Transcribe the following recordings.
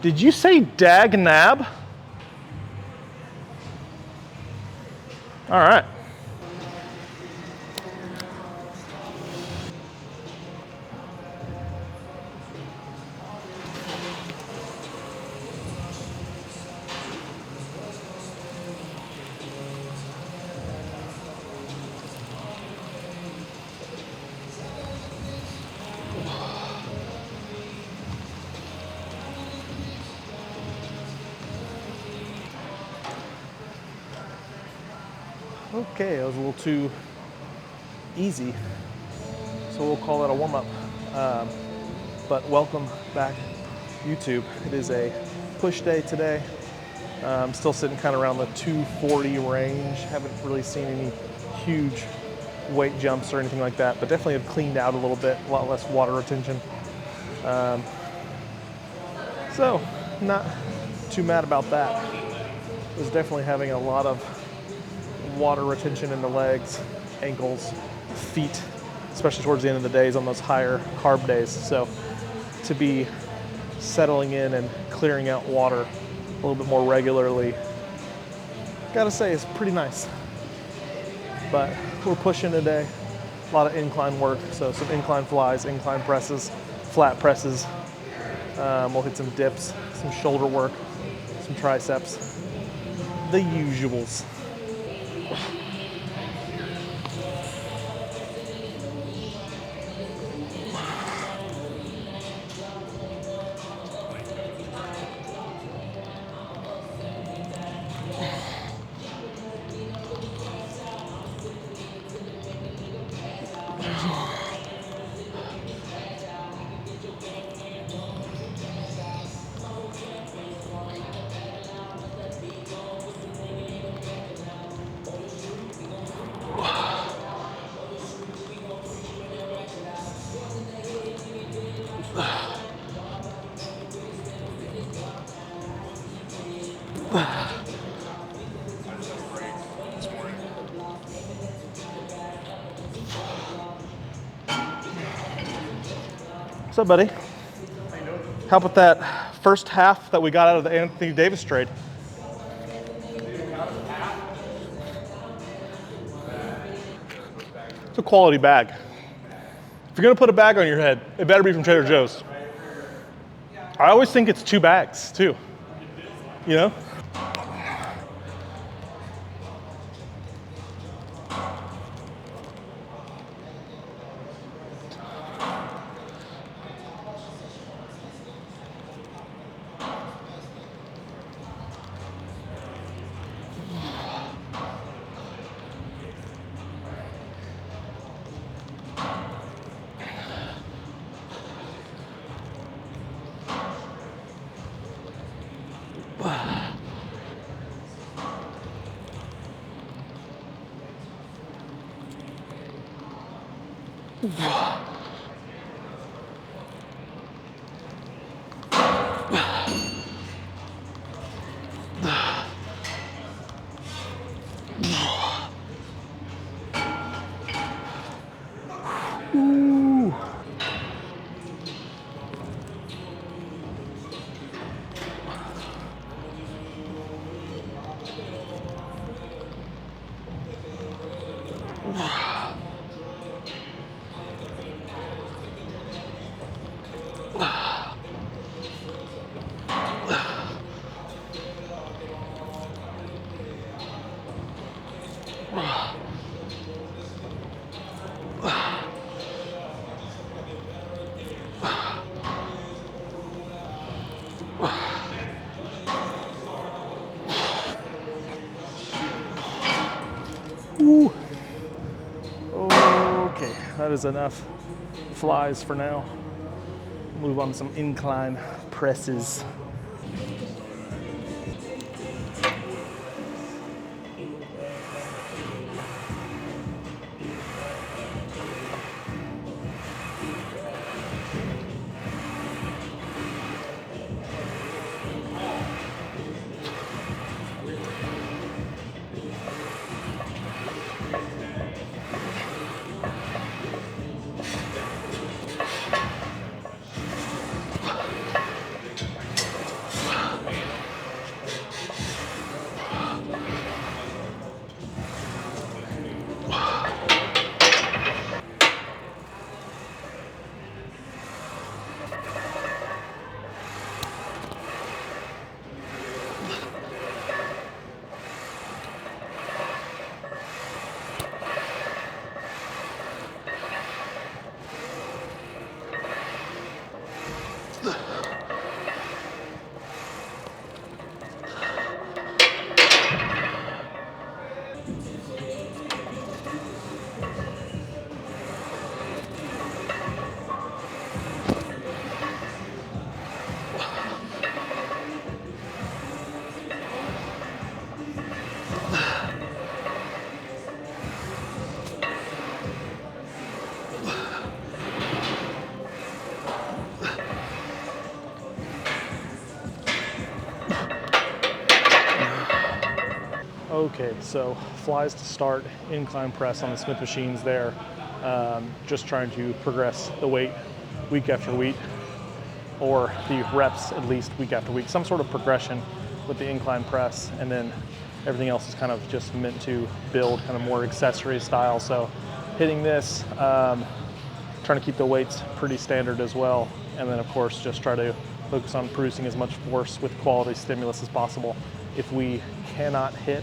Did you say dag nab? All right. Okay, that was a little too easy, so we'll call that a warm-up. But welcome back, YouTube. It is a push day today. I'm still sitting kind of around the 240 range. Haven't really seen any huge weight jumps or anything like that, but definitely have cleaned out a little bit, a lot less water retention. So not too mad about that. Was definitely having a lot of water retention in the legs, ankles, feet, especially towards the end of the days on those higher carb days. So to be settling in and clearing out water a little bit more regularly, gotta say it's pretty nice. But we're pushing today, a lot of incline work. So some incline flies, incline presses, flat presses. We'll hit some dips, some shoulder work, some triceps, the usuals. What's up, buddy? How about that first half that we got out of the Anthony Davis trade? It's a quality bag. If you're gonna put a bag on your head, it better be from Trader Joe's. I always think it's 2 bags too, you know? Ooh. Okay, that is enough flies for now. Move on to some incline presses. Okay, so flies to start, incline press on the Smith machines there. Just trying to progress the weight week after week, or the reps at least week after week. Some sort of progression with the incline press, and then everything else is kind of just meant to build kind of more accessory style. So hitting this, trying to keep the weights pretty standard as well. And then of course, just try to focus on producing as much force with quality stimulus as possible. If we cannot hit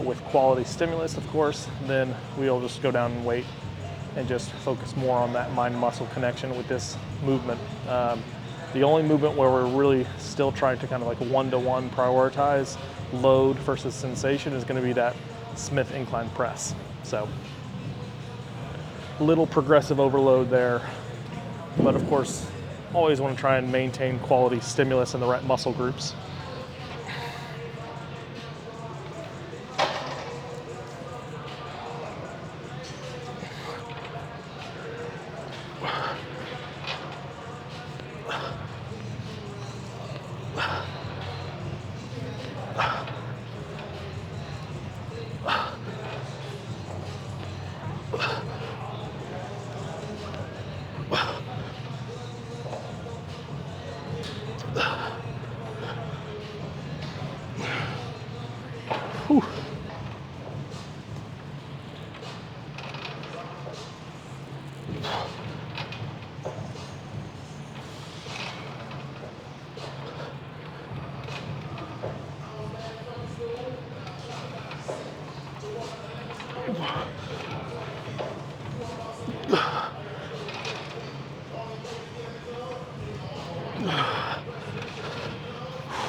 with quality stimulus, of course, then we'll just go down in weight and just focus more on that mind-muscle connection with this movement. The only movement where we're really still trying to kind of like one-to-one prioritize load versus sensation is going to be that Smith incline press. So little progressive overload there, but of course, always want to try and maintain quality stimulus in the right muscle groups.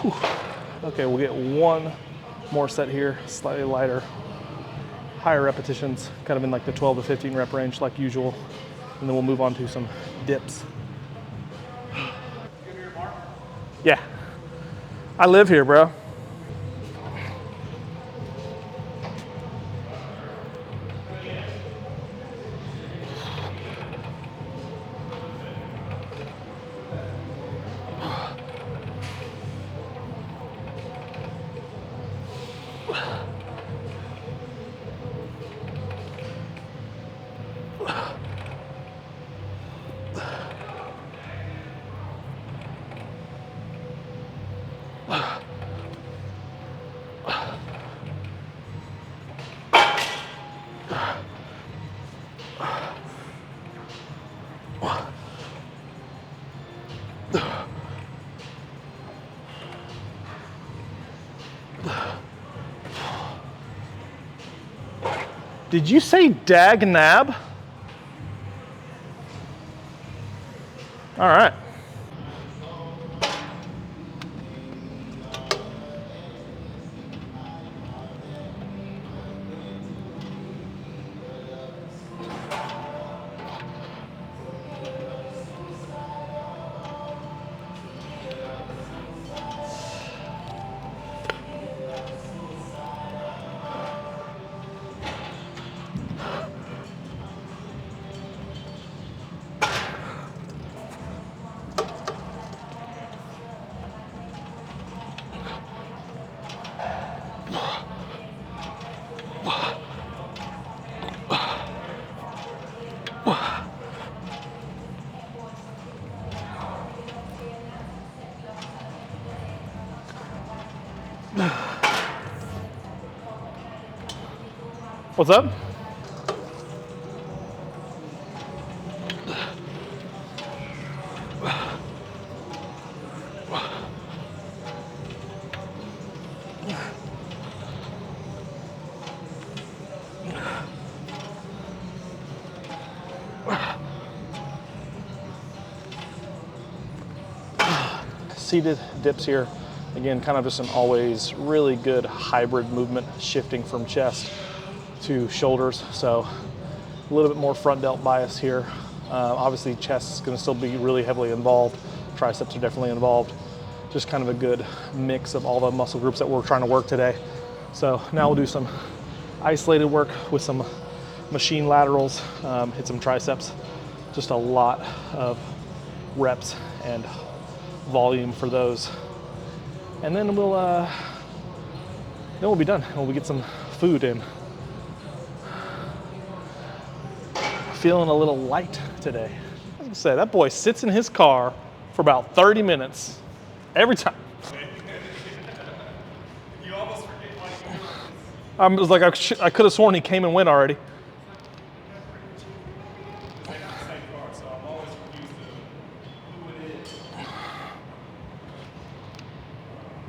Whew. Okay, we'll get one more set here, slightly lighter, higher repetitions, kind of in like the 12 to 15 rep range like usual, and then we'll move on to some dips. Yeah, I live here, bro. Did you say dag nab? All right. What's up? Seated dips here. Again, kind of just an always really good hybrid movement, shifting from chest to shoulders. So a little bit more front delt bias here. Obviously chest is going to still be really heavily involved. Triceps are definitely involved. Just kind of a good mix of all the muscle groups that we're trying to work today. So now we'll do some isolated work with some machine laterals, hit some triceps, just a lot of reps and volume for those. And then we'll then we'll be done. We'll get some food in. Feeling a little light today. As I said, that boy sits in his car for about 30 minutes every time. You almost forget why you do this. I was like, I could have sworn he came and went already. They got the same car, so I'm always confused to who it is.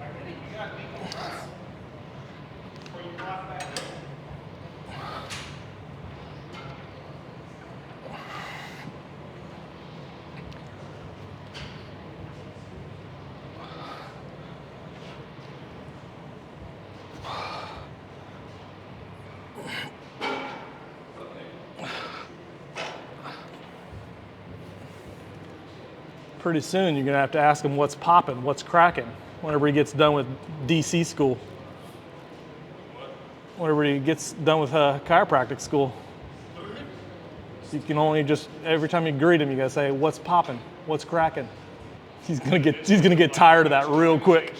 I think you got me confused. Before you drive back. Pretty soon, you're gonna have to ask him what's popping, what's cracking, whenever he gets done with DC school. Whenever he gets done with chiropractic school. You can only just, every time you greet him, you gotta say, what's popping, what's cracking. He's gonna get tired of that real quick.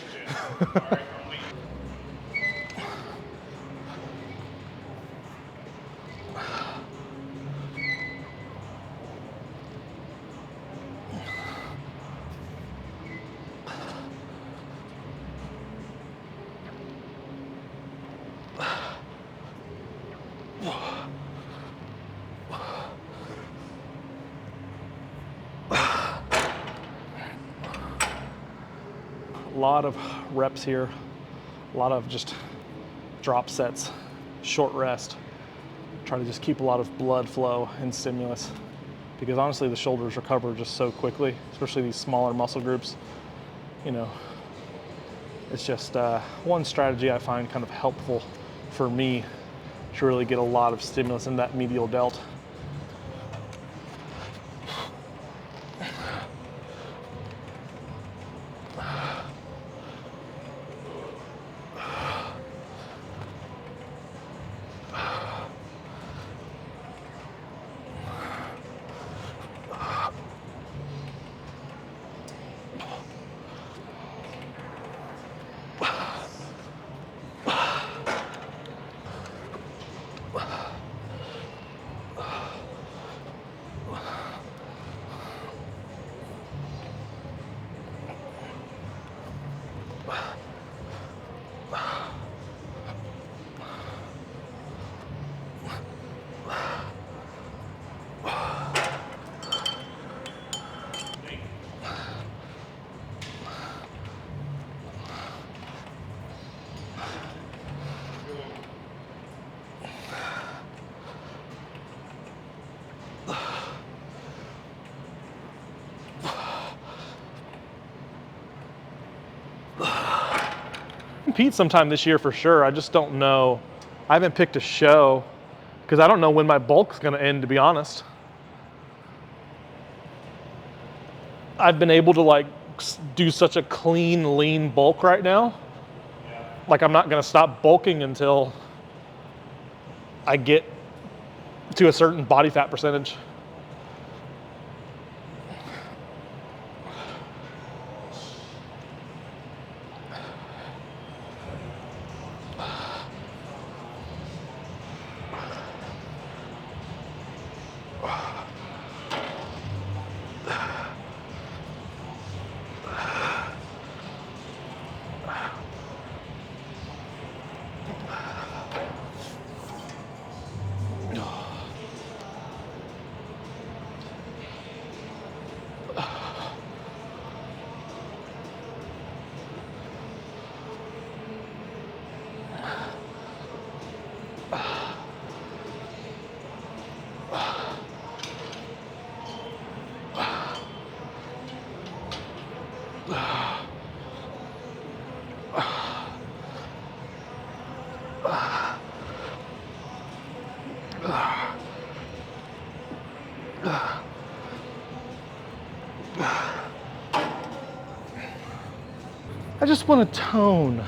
A lot of reps here, a lot of just drop sets, short rest. Try to just keep a lot of blood flow and stimulus, because honestly the shoulders recover just so quickly, especially these smaller muscle groups. You know, it's just one strategy I find kind of helpful for me to really get a lot of stimulus in that medial delt. Compete sometime this year for sure. I just don't know. I haven't picked a show because I don't know when my bulk's going to end, to be honest. I've been able to like do such a clean, lean bulk right now. Like I'm not going to stop bulking until I get to a certain body fat percentage. I just want to tone.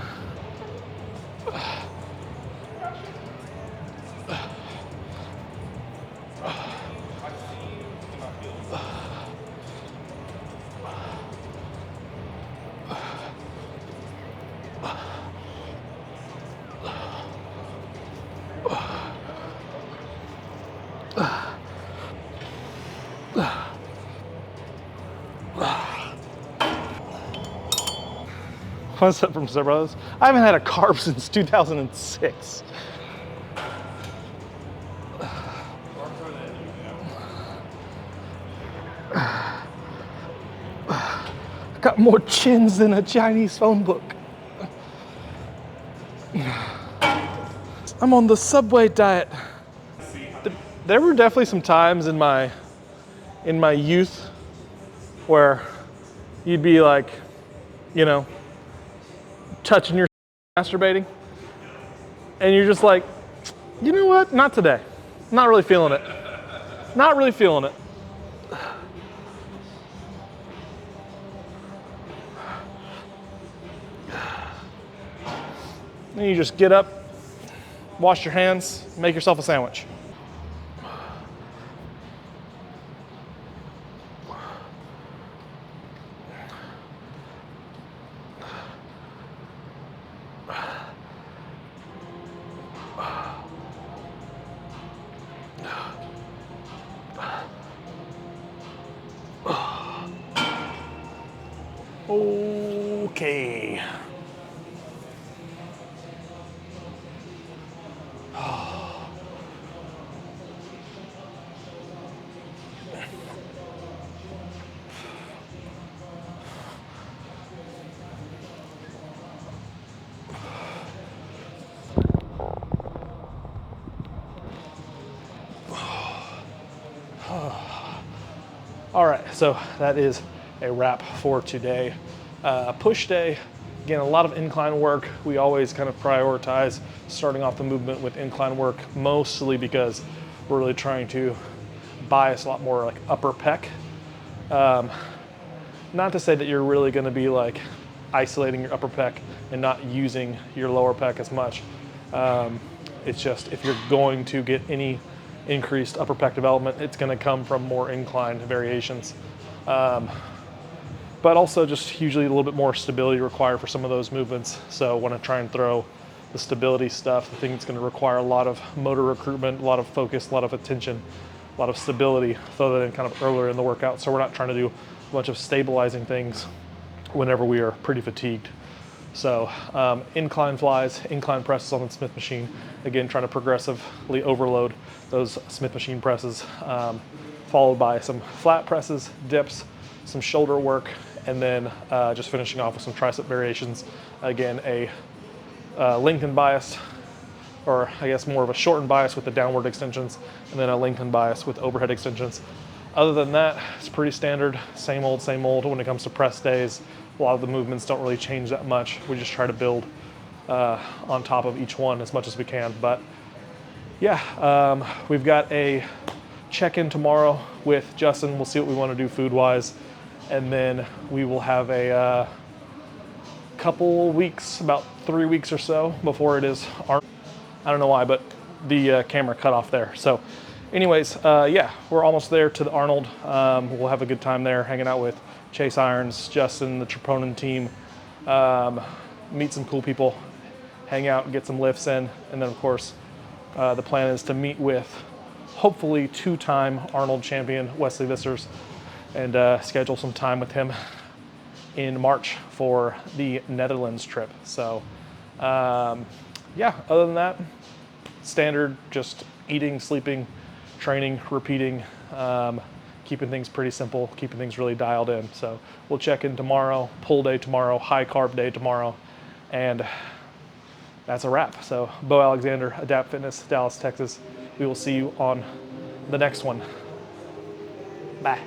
What's up from Step Brothers? I haven't had a carb since 2006. Got more chins than a Chinese phone book. I'm on the Subway diet. There were definitely some times in my youth where you'd be like, you know, touching your masturbating, and you're just like, you know what? Not today. Not really feeling it. Not really feeling it. Then you just get up, wash your hands, make yourself a sandwich. Okay. All right, so that is a wrap for today. Push day, again, a lot of incline work. We always kind of prioritize starting off the movement with incline work, mostly because we're really trying to bias a lot more like upper pec. Not to say that you're really gonna be like isolating your upper pec and not using your lower pec as much. It's just if you're going to get any increased upper pec development, it's going to come from more inclined variations. But also just usually a little bit more stability required for some of those movements. So when I try and throw the stability stuff, the thing that's going to require a lot of motor recruitment, a lot of focus, a lot of attention, a lot of stability, throw that in kind of earlier in the workout. So we're not trying to do a bunch of stabilizing things whenever we are pretty fatigued. So incline flies, incline presses on the Smith machine. Again, trying to progressively overload those Smith machine presses, followed by some flat presses, dips, some shoulder work, and then just finishing off with some tricep variations. Again, a lengthened bias, or I guess more of a shortened bias with the downward extensions, and then a lengthened bias with overhead extensions. Other than that, it's pretty standard, same old when it comes to press days. A lot of the movements don't really change that much. We just try to build on top of each one as much as we can. But yeah, we've got a check-in tomorrow with Justin. We'll see what we want to do food-wise. And then we will have a couple weeks, about 3 weeks or so before it is our, I don't know why, but the camera cut off there. So anyways, yeah, we're almost there to the Arnold. We'll have a good time there hanging out with Chase Irons, Justin, the Troponin team, meet some cool people, hang out and get some lifts in. And then of course, the plan is to meet with hopefully 2-time Arnold champion Wesley Vissers and schedule some time with him in March for the Netherlands trip. So yeah, other than that, standard, just eating, sleeping, training, repeating, keeping things pretty simple, keeping things really dialed in. So we'll check in tomorrow, pull day tomorrow, high carb day tomorrow, and that's a wrap. So Bo Alexander, Adapt Fitness, Dallas, Texas. We will see you on the next one. Bye.